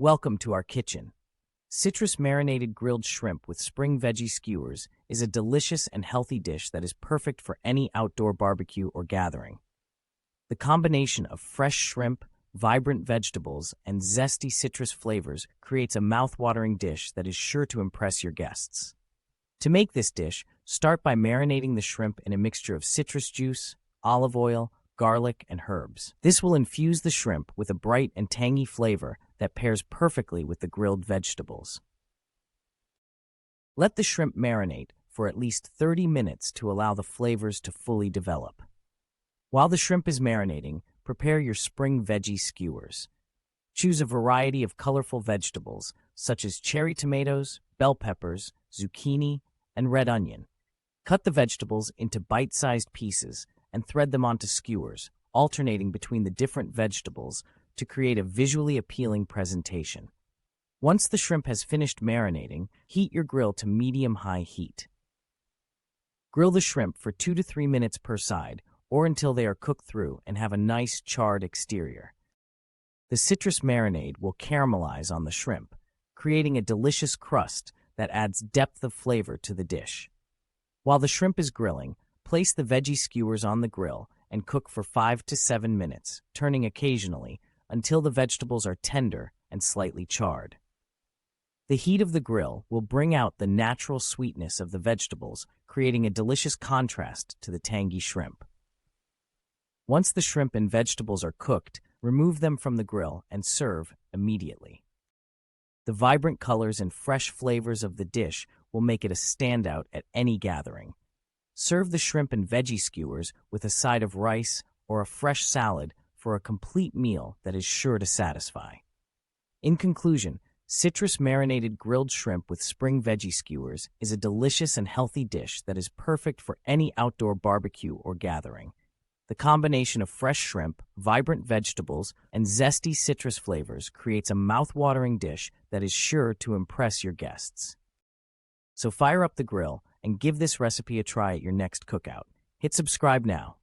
Welcome to our kitchen. Citrus Marinated Grilled Shrimp with Spring Veggie Skewers is a delicious and healthy dish that is perfect for any outdoor barbecue or gathering. The combination of fresh shrimp, vibrant vegetables, and zesty citrus flavors creates a mouth-watering dish that is sure to impress your guests. To make this dish, start by marinating the shrimp in a mixture of citrus juice, olive oil, garlic, and herbs. This will infuse the shrimp with a bright and tangy flavor that pairs perfectly with the grilled vegetables. Let the shrimp marinate for at least 30 minutes to allow the flavors to fully develop. While the shrimp is marinating, prepare your spring veggie skewers. Choose a variety of colorful vegetables such as cherry tomatoes, bell peppers, zucchini, and red onion. Cut the vegetables into bite-sized pieces and thread them onto skewers, alternating between the different vegetables to create a visually appealing presentation. Once the shrimp has finished marinating, heat your grill to medium-high heat. Grill the shrimp for 2 to 3 minutes per side, or until they are cooked through and have a nice charred exterior. The citrus marinade will caramelize on the shrimp, creating a delicious crust that adds depth of flavor to the dish. While the shrimp is grilling, place the veggie skewers on the grill and cook for 5 to 7 minutes, turning occasionally until the vegetables are tender and slightly charred. The heat of the grill will bring out the natural sweetness of the vegetables, creating a delicious contrast to the tangy shrimp. Once the shrimp and vegetables are cooked, remove them from the grill and serve immediately. The vibrant colors and fresh flavors of the dish will make it a standout at any gathering. Serve the shrimp and veggie skewers with a side of rice or a fresh salad for a complete meal that is sure to satisfy. In conclusion, citrus marinated grilled shrimp with spring veggie skewers is a delicious and healthy dish that is perfect for any outdoor barbecue or gathering. The combination of fresh shrimp, vibrant vegetables, and zesty citrus flavors creates a mouth-watering dish that is sure to impress your guests. So fire up the grill and give this recipe a try at your next cookout. Hit subscribe now